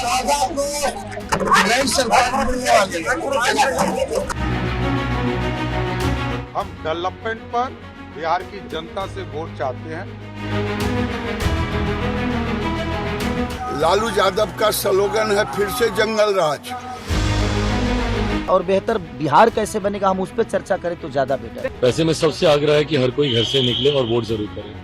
14 को नई सरकार मिलने वाली है। हम डेवलपमेंट पर बिहार की जनता से वोट चाहते हैं। लालू यादव का स्लोगन है फिर से जंगल राज। और बेहतर बिहार कैसे बनेगा हम उस पर चर्चा करें तो ज्यादा बेटर है। वैसे में सबसे आग्रह है कि हर कोई घर से निकले और वोट जरूर करें।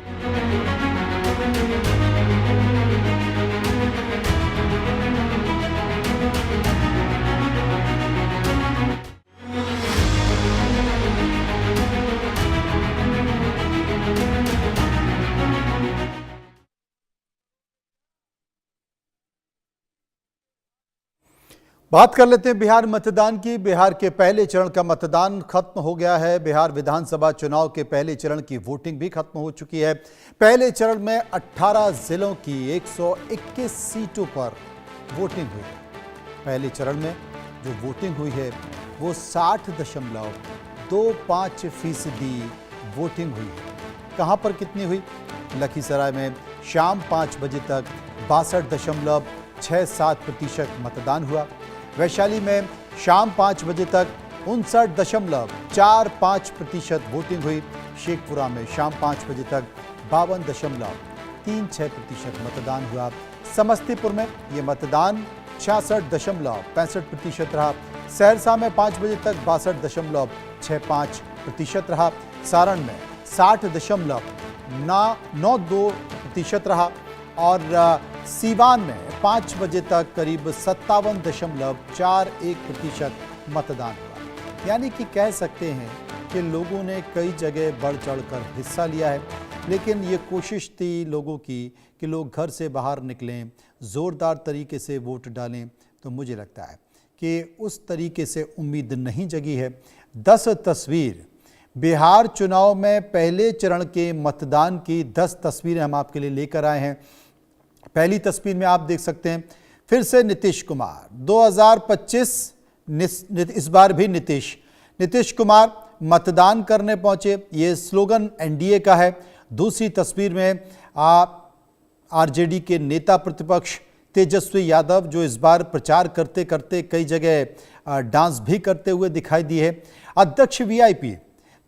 बात कर लेते हैं बिहार मतदान की। बिहार के पहले चरण का मतदान खत्म हो गया है। बिहार विधानसभा चुनाव के पहले चरण की वोटिंग भी खत्म हो चुकी है। पहले चरण में 18 जिलों की 121 सीटों पर वोटिंग हुई। पहले चरण में जो वोटिंग हुई है वो 60.25% वोटिंग हुई है। कहां पर कितनी हुई? लखीसराय में शाम 5 बजे तक 62.67% मतदान हुआ। वैशाली में शाम 5 बजे तक 59.45% वोटिंग हुई। शेखपुरा में शाम 5 बजे तक 52.36% मतदान हुआ। समस्तीपुर में ये मतदान 66.65% रहा। सहरसा में 5 बजे तक 62.65% रहा। सारण में 60.92% रहा और सीवान में 5 बजे तक करीब 57.41% मतदान हुआ। यानी कि कह सकते हैं कि लोगों ने कई जगह बढ़ चढ़कर हिस्सा लिया है, लेकिन ये कोशिश थी लोगों की कि लोग घर से बाहर निकलें, ज़ोरदार तरीके से वोट डालें। तो मुझे लगता है कि उस तरीके से उम्मीद नहीं जगी है। 10 तस्वीर बिहार चुनाव में पहले चरण के मतदान की 10 तस्वीरें हम आपके लिए लेकर आए हैं। पहली तस्वीर में आप देख सकते हैं फिर से नीतीश कुमार 2025 इस बार भी नीतीश कुमार मतदान करने पहुंचे। ये स्लोगन एनडीए का है। दूसरी तस्वीर में आरजेडी के नेता प्रतिपक्ष तेजस्वी यादव जो इस बार प्रचार करते करते कई जगह डांस भी करते हुए दिखाई दिए। अध्यक्ष वीआईपी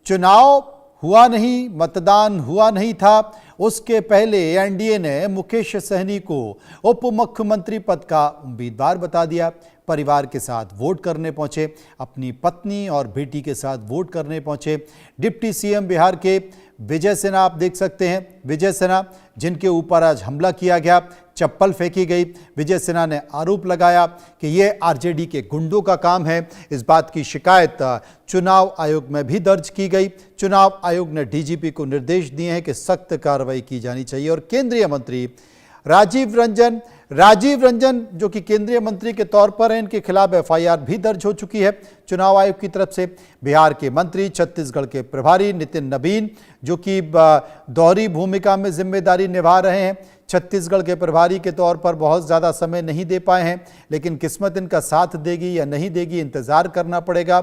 चुनाव हुआ नहीं, मतदान हुआ नहीं था, उसके पहले एनडीए ने मुकेश सहनी को उप मुख्यमंत्री पद का उम्मीदवार बता दिया। परिवार के साथ वोट करने पहुंचे, अपनी पत्नी और बेटी के साथ वोट करने पहुंचे। डिप्टी सीएम बिहार के विजय सिन्हा आप देख सकते हैं। विजय सिन्हा जिनके ऊपर आज हमला किया गया, चप्पल फेंकी गई। विजय सिन्हा ने आरोप लगाया कि ये आरजेडी के गुंडों का काम है। इस बात की शिकायत चुनाव आयोग में भी दर्ज की गई। चुनाव आयोग ने डीजीपी को निर्देश दिए हैं कि सख्त कार्रवाई की जानी चाहिए। और केंद्रीय मंत्री राजीव रंजन जो कि केंद्रीय मंत्री के तौर पर हैं, इनके खिलाफ एफआईआर भी दर्ज हो चुकी है चुनाव आयोग की तरफ से। बिहार के मंत्री छत्तीसगढ़ के प्रभारी नितिन नबीन जो कि दोहरी भूमिका में जिम्मेदारी निभा रहे हैं। छत्तीसगढ़ के प्रभारी के तौर पर बहुत ज़्यादा समय नहीं दे पाए हैं, लेकिन किस्मत इनका साथ देगी या नहीं देगी इंतज़ार करना पड़ेगा।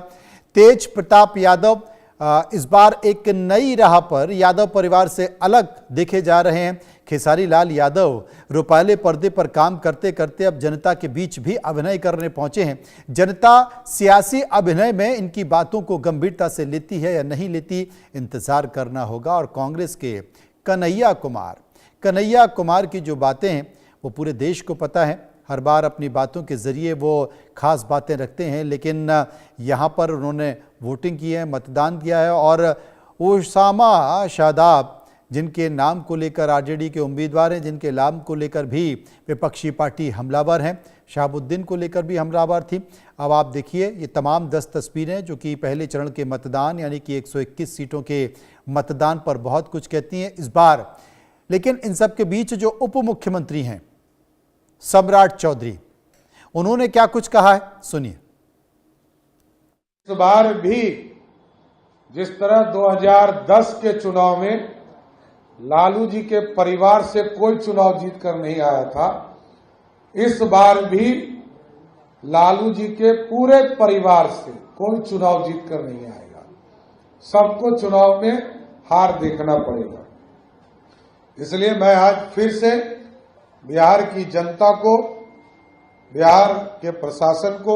तेज प्रताप यादव इस बार एक नई राह पर यादव परिवार से अलग देखे जा रहे हैं। खेसारी लाल यादव रुपाले पर्दे पर काम करते करते अब जनता के बीच भी अभिनय करने पहुंचे हैं। जनता सियासी अभिनय में इनकी बातों को गंभीरता से लेती है या नहीं लेती, इंतजार करना होगा। और कांग्रेस के कन्हैया कुमार की जो बातें हैं वो पूरे देश को पता है। हर बार अपनी बातों के ज़रिए वो ख़ास बातें रखते हैं, लेकिन यहाँ पर उन्होंने वोटिंग की है, मतदान किया है। और उसामा शादाब जिनके नाम को लेकर आरजेडी के उम्मीदवार हैं, जिनके नाम को लेकर भी विपक्षी पार्टी हमलावर हैं, शहाबुद्दीन को लेकर भी हमलावर थी। अब आप देखिए ये तमाम 10 तस्वीरें जो कि पहले चरण के मतदान यानी कि 121 सीटों के मतदान पर बहुत कुछ कहती हैं इस बार। लेकिन इन सब के बीच जो उप मुख्यमंत्री हैं सम्राट चौधरी, उन्होंने क्या कुछ कहा है, सुनिए। इस बार भी जिस तरह 2010 के चुनाव में लालू जी के परिवार से कोई चुनाव जीत कर नहीं आया था, इस बार भी लालू जी के पूरे परिवार से कोई चुनाव जीत कर नहीं आएगा। सबको चुनाव में हार देखना पड़ेगा। इसलिए मैं आज फिर से बिहार की जनता को बिहार के प्रशासन को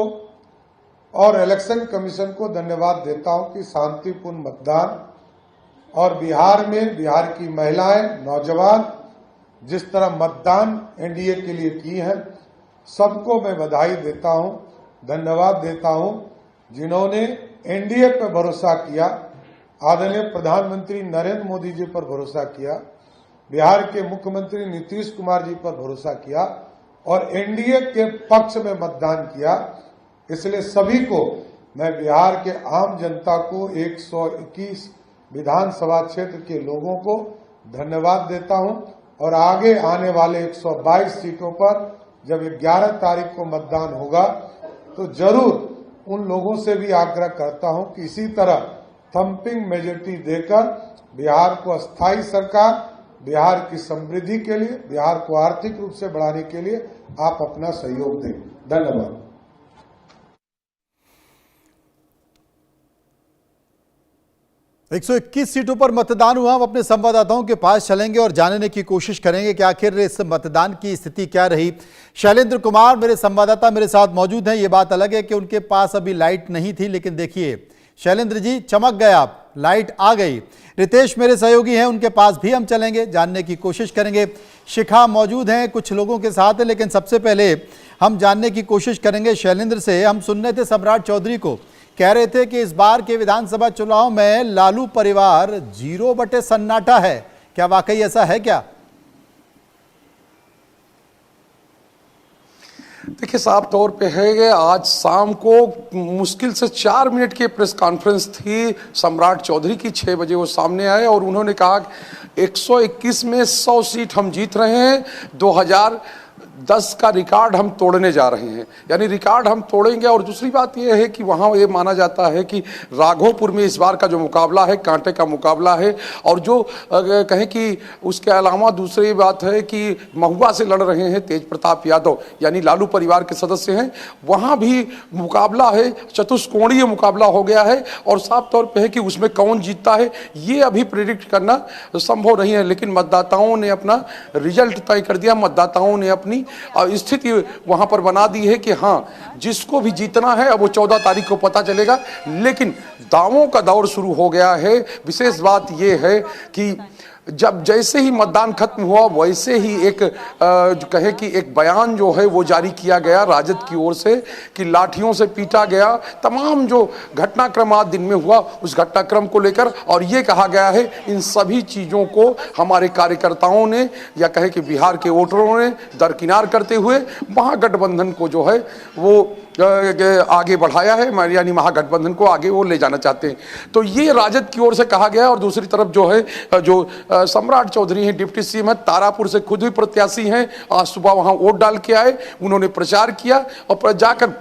और इलेक्शन कमीशन को धन्यवाद देता हूं कि शांतिपूर्ण मतदान और बिहार में बिहार की महिलाएं, नौजवान जिस तरह मतदान एनडीए के लिए की है, सबको मैं बधाई देता हूं, धन्यवाद देता हूं जिन्होंने एनडीए पर भरोसा किया, आदरणीय प्रधानमंत्री नरेंद्र मोदी जी पर भरोसा किया, बिहार के मुख्यमंत्री नीतीश कुमार जी पर भरोसा किया और एनडीए के पक्ष में मतदान किया। इसलिए सभी को, मैं बिहार के आम जनता को, 121 विधानसभा क्षेत्र के लोगों को धन्यवाद देता हूं और आगे आने वाले 122 सीटों पर जब 11 तारीख को मतदान होगा तो जरूर उन लोगों से भी आग्रह करता हूं कि इसी तरह थम्पिंग मेजोरिटी देकर बिहार को अस्थायी सरकार, बिहार की समृद्धि के लिए, बिहार को आर्थिक रूप से बढ़ाने के लिए आप अपना सहयोग दें। धन्यवाद। एक 121 सीटों पर मतदान हुआ। हम अपने संवाददाताओं के पास चलेंगे और जानने की कोशिश करेंगे कि आखिर इस मतदान की स्थिति क्या रही। शैलेंद्र कुमार मेरे संवाददाता मेरे साथ मौजूद हैं। ये बात अलग है कि उनके पास अभी लाइट नहीं थी, लेकिन देखिए शैलेंद्र जी चमक गया, लाइट आ गई। रितेश मेरे सहयोगी हैं, उनके पास भी हम चलेंगे, जानने की कोशिश करेंगे। शिखा मौजूद हैं कुछ लोगों के साथ है, लेकिन सबसे पहले हम जानने की कोशिश करेंगे शैलेंद्र से। हम सुनने थे सम्राट चौधरी को, कह रहे थे कि इस बार के विधानसभा चुनाव में लालू परिवार 0 बटे सन्नाटा है। क्या वाकई ऐसा है क्या? देखिए, साफ तौर पे है कि आज शाम को मुश्किल से 4 मिनट की प्रेस कॉन्फ्रेंस थी सम्राट चौधरी की। 6 बजे वो सामने आए और उन्होंने कहा 121 में 100 सीट हम जीत रहे हैं, 2010 का रिकॉर्ड हम तोड़ने जा रहे हैं, यानी रिकॉर्ड हम तोड़ेंगे। और दूसरी बात यह है कि वहाँ ये माना जाता है कि राघोपुर में इस बार का जो मुकाबला है कांटे का मुकाबला है। और जो कहें कि उसके अलावा दूसरी बात है कि महुआ से लड़ रहे हैं तेज प्रताप यादव, यानी लालू परिवार के सदस्य हैं, वहाँ भी मुकाबला है, चतुष्कोणीय मुकाबला हो गया है। और साफ तौर पर है कि उसमें कौन जीतता है ये अभी प्रेडिक्ट करना संभव नहीं है, लेकिन मतदाताओं ने अपना रिजल्ट तय कर दिया। मतदाताओं ने अपनी स्थिति वहां पर बना दी है कि हाँ, जिसको भी जीतना है अब वो 14 तारीख को पता चलेगा। लेकिन दावों का दौर शुरू हो गया है। विशेष बात यह है कि जब जैसे ही मतदान खत्म हुआ वैसे ही एक कहे कि एक बयान जो है वो जारी किया गया राजद की ओर से कि लाठियों से पीटा गया। तमाम जो घटनाक्रम आज दिन में हुआ उस घटनाक्रम को लेकर और ये कहा गया है इन सभी चीज़ों को हमारे कार्यकर्ताओं ने या कहे कि बिहार के वोटरों ने दरकिनार करते हुए महागठबंधन को जो है वो आगे बढ़ाया है, यानी महागठबंधन को आगे वो ले जाना चाहते हैं। तो ये राजद की ओर से कहा गया। और दूसरी तरफ जो है जो सम्राट चौधरी हैं, डिप्टी सीएम है, तारापुर से खुद भी प्रत्याशी हैं, आज सुबह वहां वोट डाल के आए, उन्होंने प्रचार किया और जाकर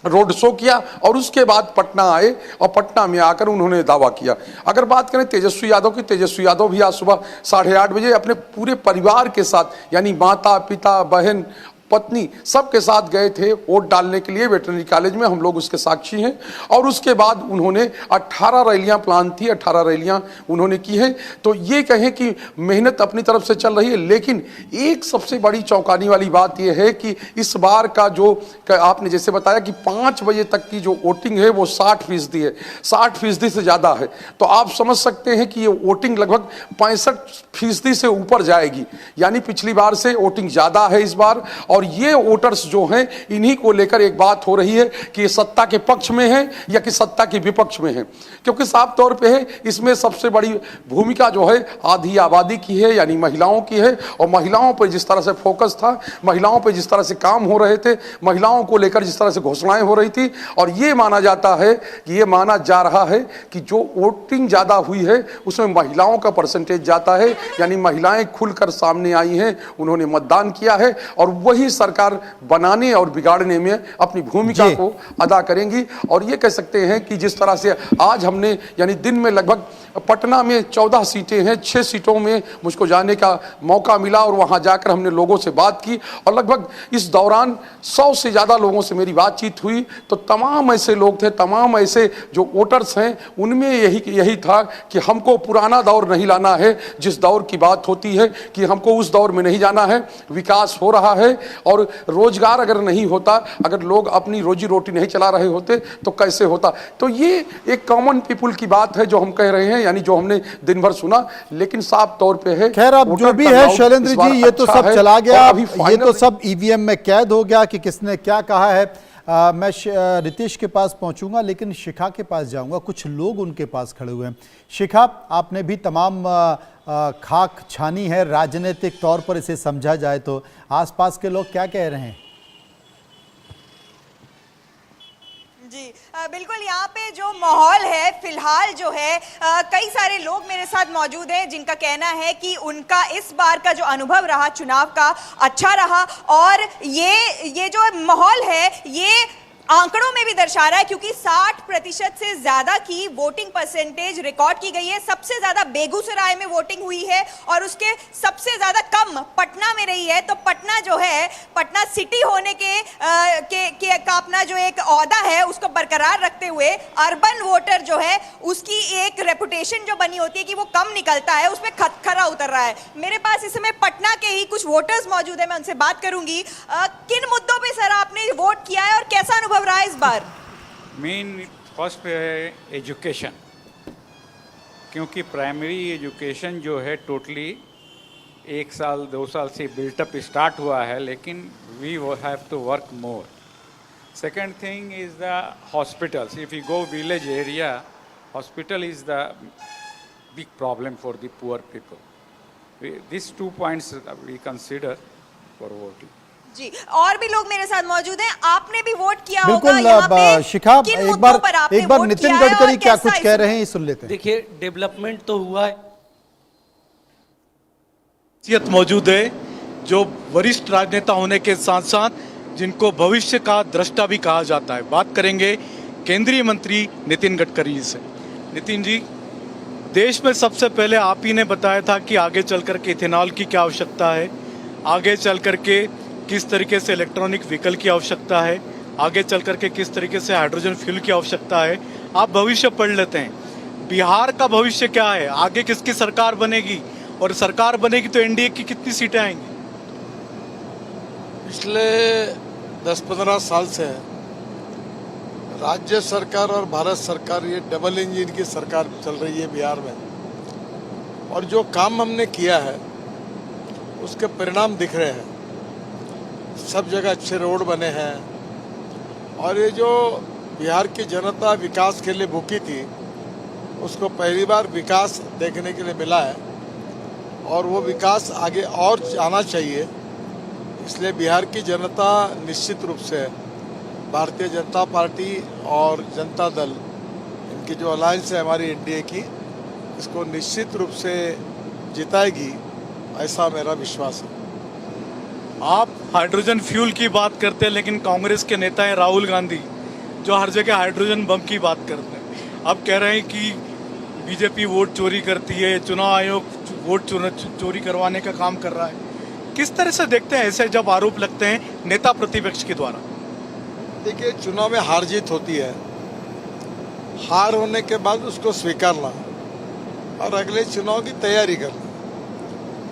रोड शो किया और उसके बाद पटना आए और पटना में आकर उन्होंने दावा किया। अगर बात करें तेजस्वी यादव की, तेजस्वी यादव भी आज सुबह 8:30 बजे अपने पूरे परिवार के साथ, यानी माता पिता बहन पत्नी सबके साथ गए थे वोट डालने के लिए वेटरनरी कॉलेज में, हम लोग उसके साक्षी हैं। और उसके बाद उन्होंने 18 रैलियां प्लान थी, 18 रैलियां उन्होंने की हैं। तो ये कहें कि मेहनत अपनी तरफ से चल रही है। लेकिन एक सबसे बड़ी चौंकाने वाली बात यह है कि इस बार का जो आपने जैसे बताया कि 5 बजे तक की जो वोटिंग है वो 60% है, 60% से ज़्यादा है। तो आप समझ सकते हैं कि ये वोटिंग लगभग 65% से ऊपर जाएगी, यानी पिछली बार से वोटिंग ज़्यादा है इस बार। और ये वोटर्स जो हैं इन्हीं को लेकर एक बात हो रही है कि ये सत्ता के पक्ष में है या कि सत्ता के विपक्ष में है, क्योंकि साफ तौर पे है इसमें सबसे बड़ी भूमिका जो है आधी आबादी की है, यानी महिलाओं की है। और महिलाओं पर जिस तरह से फोकस था, महिलाओं पर जिस तरह से काम हो रहे थे, महिलाओं को लेकर जिस तरह से घोषणाएं हो रही थी, और ये माना जाता है कि ये माना जा रहा है कि जो वोटिंग ज़्यादा हुई है उसमें महिलाओं का परसेंटेज जाता है, यानी महिलाएं खुलकर सामने आई हैं, उन्होंने मतदान किया है और वही सरकार बनाने और बिगाड़ने में अपनी भूमिका को अदा करेंगी। और ये कह सकते हैं कि जिस तरह से आज हमने यानी दिन में लगभग पटना में 14 सीटें हैं, 6 सीटों में मुझको जाने का मौका मिला और वहां जाकर हमने लोगों से बात की और लगभग इस दौरान 100 से ज़्यादा लोगों से मेरी बातचीत हुई। तो तमाम ऐसे लोग थे, तमाम ऐसे जो वोटर्स हैं, उनमें यही था कि हमको पुराना दौर नहीं लाना है, जिस दौर की बात होती है कि हमको उस दौर में नहीं जाना है। विकास हो रहा है, और रोजगार अगर नहीं होता, अगर लोग अपनी रोजी रोटी नहीं चला रहे होते तो कैसे होता। तो ये एक कॉमन पीपुल की बात है जो हम कह रहे हैं, यानी जो हमने दिन भर सुना, लेकिन साफ तौर पे है। खैर अब जो भी है शैलेंद्र जी, ये तो सब चला गया, ये तो सब ईवीएम में कैद हो गया कि किसने क्या कहा है। मैं रितेश के पास पहुंचूंगा, लेकिन शिखा के पास जाऊंगा। कुछ लोग उनके पास खड़े हुए हैं। शिखा, आपने भी तमाम खाक छानी है, राजनीतिक तौर पर इसे समझा जाए तो आसपास के लोग क्या कह रहे हैं? जी बिल्कुल, यहाँ पे जो माहौल है फिलहाल जो है, कई सारे लोग मेरे साथ मौजूद हैं जिनका कहना है कि उनका इस बार का जो अनुभव रहा चुनाव का अच्छा रहा, और ये जो माहौल है ये आंकड़ों में भी दर्शा रहा है, क्योंकि 60% से ज्यादा की वोटिंग परसेंटेज रिकॉर्ड की गई है। सबसे ज्यादा बेगूसराय में वोटिंग हुई है और उसके सबसे ज्यादा कम पटना में रही है। तो पटना जो है, पटना सिटी होने का अपना जो एक औहदा है उसको बरकरार रखते हुए अर्बन वोटर जो है उसकी एक रेपुटेशन जो बनी होती है कि वो कम निकलता है, उसमें खरा उतर रहा है। मेरे पास इस समय पटना के ही कुछ वोटर्स मौजूद है, मैं उनसे बात करूंगी। किन मुद्दों पर सर आपने वोट किया है और कैसा अनुभव रहा है इस बार? मेन फर्स्ट पे है एजुकेशन, क्योंकि प्राइमरी एजुकेशन जो है टोटली 1 साल 2 साल से बिल्टअप स्टार्ट हुआ है, लेकिन we have to work more. Second thing is the hospitals. If you go village area, hospital is the big problem for the poor people. This 2 points we consider for voting. जी, और भी लोग मेरे साथ मौजूद हैं। आपने भी वोट किया होगा यहाँ पे। बिल्कुल शिखा, एक बार नितिन गडकरी क्या कुछ कह रहे हैं ये सुन लेते हैं। देखिए, डेवलपमेंट तो हुआ है, शख्सियत मौजूद है जो वरिष्ठ राजनेता होने के साथ साथ जिनको भविष्य का दृष्टा भी कहा जाता है। बात करेंगे केंद्रीय मंत्री नितिन गडकरी से। नितिन जी, देश में सबसे पहले आप ही ने बताया था कि आगे चल करके इथेनॉल की क्या आवश्यकता है, आगे चल करके किस तरीके से इलेक्ट्रॉनिक व्हीकल की आवश्यकता है, आगे चल करके किस तरीके से हाइड्रोजन फ्यूल की आवश्यकता है। आप भविष्य पढ़ लेते हैं, बिहार का भविष्य क्या है, आगे किसकी सरकार बनेगी, और सरकार बनेगी तो एनडीए की कितनी सीटें आएंगी? पिछले 10-15 साल से राज्य सरकार और भारत सरकार, ये डबल इंजन की सरकार चल रही है बिहार में, और जो काम हमने किया है उसके परिणाम दिख रहे हैं। सब जगह अच्छे रोड बने हैं, और ये जो बिहार की जनता विकास के लिए भूखी थी उसको पहली बार विकास देखने के लिए मिला है, और वो विकास आगे और आना चाहिए। इसलिए बिहार की जनता निश्चित रूप से भारतीय जनता पार्टी और जनता दल, इनकी जो अलायंस है हमारी एनडीए की, इसको निश्चित रूप से जिताएगी, ऐसा मेरा विश्वास है। आप हाइड्रोजन फ्यूल की बात करते हैं, लेकिन कांग्रेस के नेता हैं राहुल गांधी जो हर जगह हाइड्रोजन बम की बात करते हैं। अब कह रहे हैं कि बीजेपी वोट चोरी करती है, चुनाव आयोग वोट चोरी करवाने का काम कर रहा है। किस तरह से देखते हैं ऐसे जब आरोप लगते हैं नेता प्रतिपक्ष के द्वारा? देखिए, चुनाव में हार जीत होती है, हार होने के बाद उसको स्वीकारना और अगले चुनाव की तैयारी करना।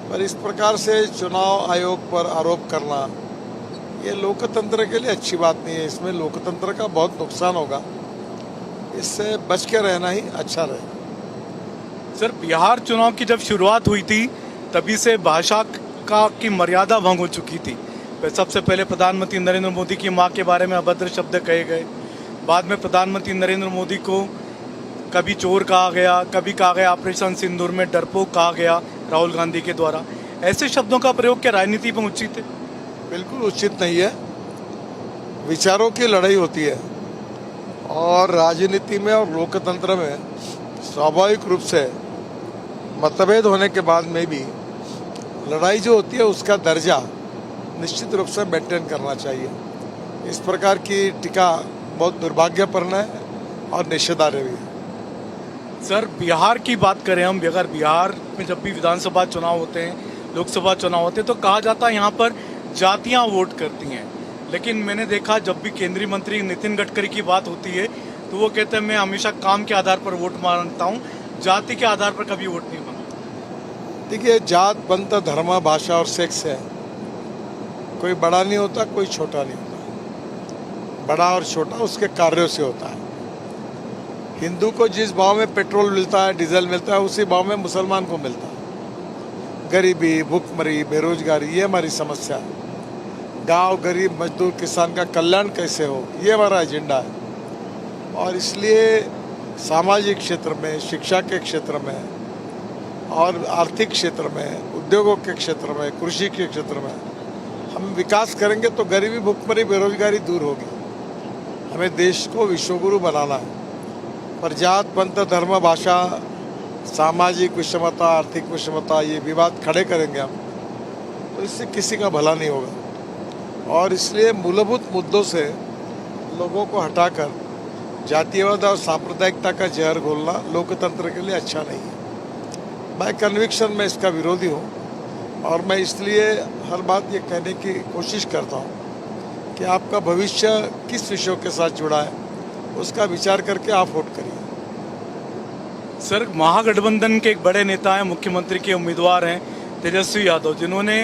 पर इस प्रकार से चुनाव आयोग पर आरोप करना ये लोकतंत्र के लिए अच्छी बात नहीं है। इसमें लोकतंत्र का बहुत नुकसान होगा, इससे बच के रहना ही अच्छा रहेगा। सर, बिहार चुनाव की जब शुरुआत हुई थी तभी से भाषा की मर्यादा भंग हो चुकी थी। सबसे पहले प्रधानमंत्री नरेंद्र मोदी की मां के बारे में अभद्र शब्द कहे गए, बाद में प्रधानमंत्री नरेंद्र मोदी को कभी चोर कहा गया, कभी कहा गया ऑपरेशन सिंदूर में डरपोक कहा गया राहुल गांधी के द्वारा। ऐसे शब्दों का प्रयोग क्या राजनीति में उचित है? बिल्कुल उचित नहीं है। विचारों की लड़ाई होती है, और राजनीति में और लोकतंत्र में स्वाभाविक रूप से मतभेद होने के बाद में भी लड़ाई जो होती है उसका दर्जा निश्चित रूप से मेंटेन करना चाहिए। इस प्रकार की टीका बहुत दुर्भाग्यपूर्ण है और निषेधार्ह भी है। सर, बिहार की बात करें हम, अगर बिहार में जब भी विधानसभा चुनाव होते हैं, लोकसभा चुनाव होते हैं, तो कहा जाता है यहाँ पर जातियाँ वोट करती हैं। लेकिन मैंने देखा जब भी केंद्रीय मंत्री नितिन गडकरी की बात होती है तो वो कहते हैं मैं हमेशा काम के आधार पर वोट मांगता हूँ, जाति के आधार पर कभी वोट नहीं मांगता। देखिए, जात पंथ धर्म भाषा और सेक्स है, कोई बड़ा नहीं होता, कोई छोटा नहीं होता। बड़ा और छोटा उसके कार्यों से होता है। हिंदू को जिस भाव में पेट्रोल मिलता है, डीजल मिलता है, उसी भाव में मुसलमान को मिलता है। गरीबी, भुखमरी, बेरोजगारी, ये हमारी समस्या है। गांव, गरीब, मजदूर, किसान का कल्याण कैसे हो, ये हमारा एजेंडा है। और इसलिए सामाजिक क्षेत्र में, शिक्षा के क्षेत्र में और आर्थिक क्षेत्र में, उद्योगों के क्षेत्र में, कृषि के क्षेत्र में हम विकास करेंगे तो गरीबी, भुखमरी, बेरोजगारी दूर होगी। हमें देश को विश्वगुरु बनाना है। पर जात, पंथ, धर्म, भाषा, सामाजिक विषमता, आर्थिक विषमता, ये विवाद खड़े करेंगे हम तो इससे किसी का भला नहीं होगा। और इसलिए मूलभूत मुद्दों से लोगों को हटाकर जातीयवाद और सांप्रदायिकता का जहर घोलना लोकतंत्र के लिए अच्छा नहीं है। मैं कन्विक्शन में इसका विरोधी हूँ और मैं इसलिए हर बात ये कहने की कोशिश करता हूँ कि आपका भविष्य किस विषयों के साथ जुड़ा है, उसका विचार करके आप वोट करिए। सर, महागठबंधन के एक बड़े नेता हैं, मुख्यमंत्री के उम्मीदवार हैं तेजस्वी यादव, जिन्होंने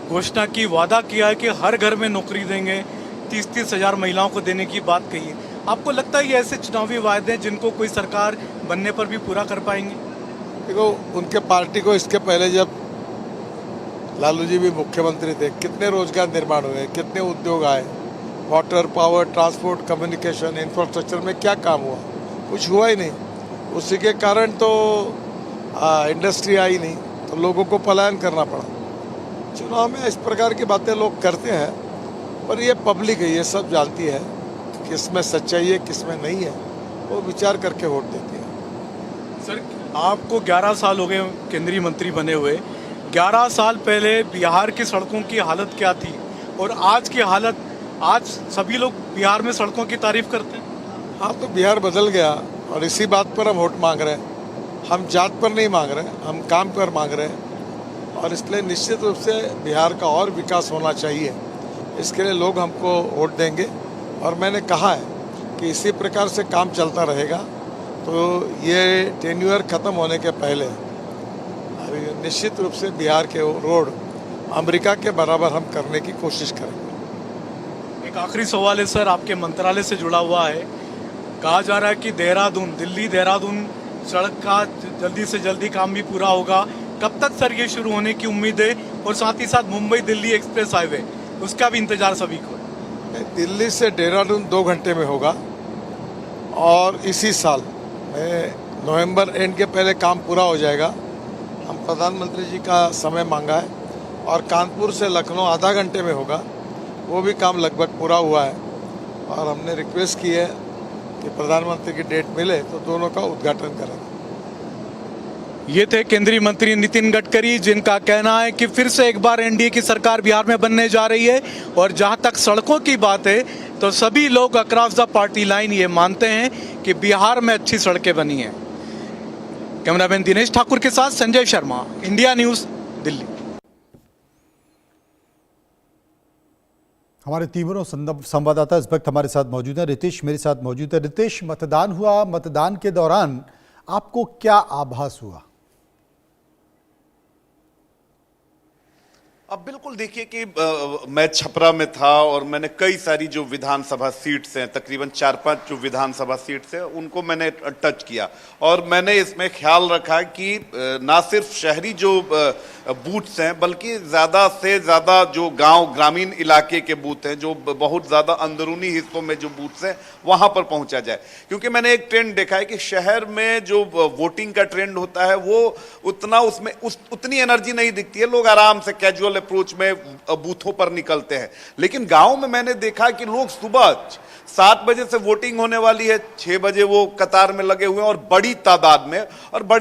घोषणा की, वादा किया है कि हर घर में नौकरी देंगे, 30-30 हज़ार महिलाओं को देने की बात कही है। आपको लगता है ये ऐसे चुनावी वादे हैं जिनको कोई सरकार बनने पर भी पूरा कर पाएंगे? देखो, उनके पार्टी को इसके पहले जब लालू जी भी मुख्यमंत्री थे, कितने रोजगार निर्माण हुए, कितने उद्योग आए, water, power, transport, communication, infrastructure में क्या काम हुआ? कुछ हुआ ही नहीं। उसी के कारण तो इंडस्ट्री आई नहीं, तो लोगों को पलायन करना पड़ा। चुनाव में इस प्रकार की बातें लोग करते हैं, पर ये पब्लिक है, ये सब जानती है किसमें सच्चाई है, किसमें नहीं है, वो विचार करके वोट देती है। सर, आपको 11 साल हो गए केंद्रीय मंत्री बने हुए। 11 साल पहले बिहार की सड़कों की हालत क्या थी और आज की हालत? आज सभी लोग बिहार में सड़कों की तारीफ करते हैं। हाँ, तो बिहार बदल गया और इसी बात पर हम वोट मांग रहे हैं। हम जात पर नहीं मांग रहे, हम काम पर मांग रहे हैं। और इसलिए निश्चित रूप से बिहार का और विकास होना चाहिए, इसके लिए लोग हमको वोट देंगे। और मैंने कहा है कि इसी प्रकार से काम चलता रहेगा तो ये टेन्यूअर ख़त्म होने के पहले निश्चित रूप से बिहार के रोड अमेरिका के बराबर हम करने की कोशिश करेंगे। एक आखिरी सवाल है सर, आपके मंत्रालय से जुड़ा हुआ है। कहा जा रहा है कि देहरादून, दिल्ली देहरादून सड़क का जल्दी से जल्दी काम भी पूरा होगा। कब तक सर ये शुरू होने की उम्मीद है? और साथ ही साथ मुंबई दिल्ली एक्सप्रेस हाईवे, उसका भी इंतजार सभी को है। दिल्ली से देहरादून 2 घंटे में होगा और इसी साल नवंबर एंड के पहले काम पूरा हो जाएगा। हम प्रधानमंत्री जी का समय मांगा है। और कानपुर से लखनऊ आधा घंटे में होगा, वो भी काम लगभग पूरा हुआ है। और हमने रिक्वेस्ट की है कि प्रधानमंत्री की डेट मिले तो दोनों का उद्घाटन करेंगे। ये थे केंद्रीय मंत्री नितिन गडकरी, जिनका कहना है कि फिर से एक बार एनडीए की सरकार बिहार में बनने जा रही है। और जहां तक सड़कों की बात है तो सभी लोग अक्रॉस द पार्टी लाइन ये मानते हैं कि बिहार में अच्छी सड़कें बनी हैं। कैमरामैन दिनेश ठाकुर के साथ संजय शर्मा, इंडिया न्यूज़, दिल्ली। हमारे तीनों संवाददाता इस वक्त हमारे साथ मौजूद हैं। रितेश मेरे साथ मौजूद है। रितेश, मतदान हुआ, मतदान के दौरान आपको क्या आभास हुआ? अब बिल्कुल देखिए कि मैं छपरा में था और मैंने कई सारी जो विधानसभा सीट्स हैं, तकरीबन 4-5 जो विधानसभा सीट्स हैं, उनको मैंने टच किया। और मैंने इसमें ख्याल रखा कि ना सिर्फ शहरी जो बूथ्स हैं, बल्कि ज़्यादा से ज़्यादा जो गांव, ग्रामीण इलाके के बूथ हैं, जो बहुत ज़्यादा अंदरूनी हिस्सों में जो बूथ्स हैं, वहाँ पर पहुँचा जाए। क्योंकि मैंने एक ट्रेंड देखा है कि शहर में जो वोटिंग का ट्रेंड होता है वो उतना उसमें उतनी एनर्जी नहीं दिखती है। लोग आराम से कैजुअल अप्रोच में बूथों पर निकलते हैं। लेकिन गांव में मैंने देखा कि लोग सुबह 7 बजे से वोटिंग होने वाली है, 6 बजे वो कतार में लगे हुए हैं और बड़ी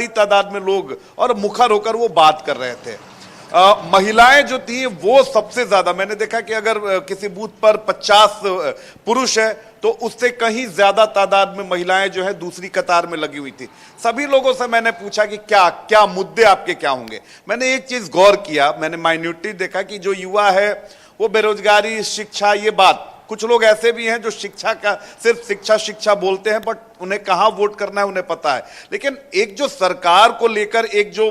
तादाद में लोग और मुखर होकर वो बात कर रहे थे। महिलाएं जो थी वो सबसे ज्यादा, मैंने देखा कि अगर किसी बूथ पर 50 पुरुष है तो उससे कहीं ज्यादा तादाद में महिलाएं जो है दूसरी कतार में लगी हुई थी। सभी लोगों से मैंने पूछा कि क्या क्या मुद्दे आपके क्या होंगे। मैंने एक चीज गौर किया, मैंने माइन्यूटली देखा कि जो युवा है वो बेरोजगारी, शिक्षा, ये बात कुछ लोग ऐसे भी हैं जो शिक्षा का सिर्फ शिक्षा बोलते हैं, बट उन्हें कहां वोट करना है उन्हें पता है। लेकिन एक जो सरकार को लेकर एक जो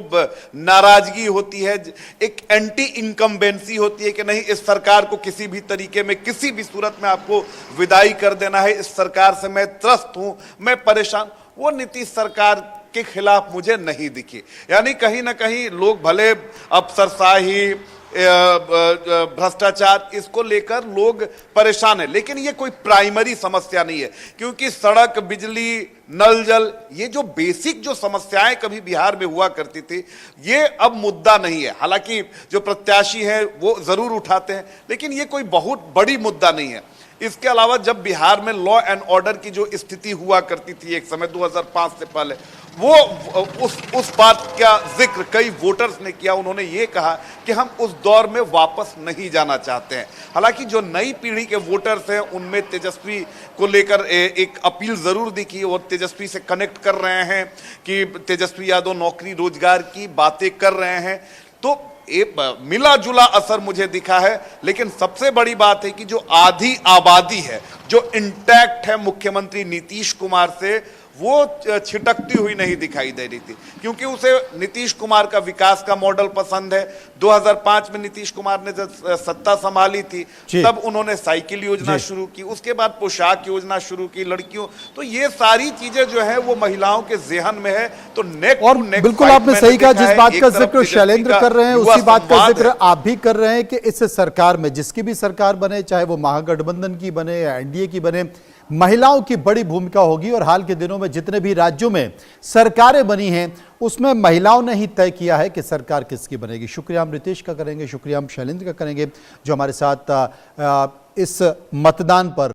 नाराजगी होती है, एक एंटी इनकम्बेंसी होती है कि नहीं, इस सरकार को किसी भी तरीके में किसी भी सूरत में आपको विदाई कर देना है, इस सरकार से मैं त्रस्त हूं, मैं परेशान, वो नीतीश सरकार के खिलाफ मुझे नहीं दिखी। यानी कहीं ना कहीं लोग भले अफसरशाही, भ्रष्टाचार, इसको लेकर लोग परेशान है, लेकिन ये कोई प्राइमरी समस्या नहीं है, क्योंकि सड़क, बिजली, नल जल, ये जो बेसिक जो समस्याएं कभी बिहार में हुआ करती थी, ये अब मुद्दा नहीं है। हालांकि जो प्रत्याशी हैं वो जरूर उठाते हैं, लेकिन ये कोई बहुत बड़ी मुद्दा नहीं है। इसके अलावा जब बिहार में लॉ एंड ऑर्डर की जो स्थिति हुआ करती थी एक समय 2005 से पहले, वो उस बात का जिक्र कई वोटर्स ने किया। उन्होंने ये कहा कि हम उस दौर में वापस नहीं जाना चाहते हैं। हालांकि जो नई पीढ़ी के वोटर्स हैं उनमें तेजस्वी को लेकर एक अपील जरूर दिखी और तेजस्वी से कनेक्ट कर रहे हैं कि तेजस्वी यादव नौकरी रोजगार की बातें कर रहे हैं, तो एक मिला जुला असर मुझे दिखा है। लेकिन सबसे बड़ी बात है कि जो आधी आबादी है, जो इंटैक्ट है मुख्यमंत्री नीतीश कुमार से, वो छिटकती हुई नहीं दिखाई दे रही थी, क्योंकि उसे नीतीश कुमार का विकास का मॉडल पसंद है। 2005 में नीतीश कुमार ने जब सत्ता संभाली थी तब उन्होंने साइकिल योजना शुरू की, उसके बाद पोशाक योजना शुरू की लड़कियों, तो ये सारी चीजें जो है वो महिलाओं के जेहन में है। तो नेक और बिल्कुल आपने सही कहा, जिस बात का जिक्र शैलेंद्र कर रहे हैं उसी बात का जिक्र आप भी कर रहे हैं कि इस सरकार में, जिसकी भी सरकार बने, चाहे वो महागठबंधन की बने या एनडीए की बने, महिलाओं की बड़ी भूमिका होगी। और हाल के दिनों में जितने भी राज्यों में सरकारें बनी हैं उसमें महिलाओं ने ही तय किया है कि सरकार किसकी बनेगी। शुक्रिया हम रितेश का करेंगे, शुक्रिया हम शैलेंद्र का करेंगे जो हमारे साथ इस मतदान पर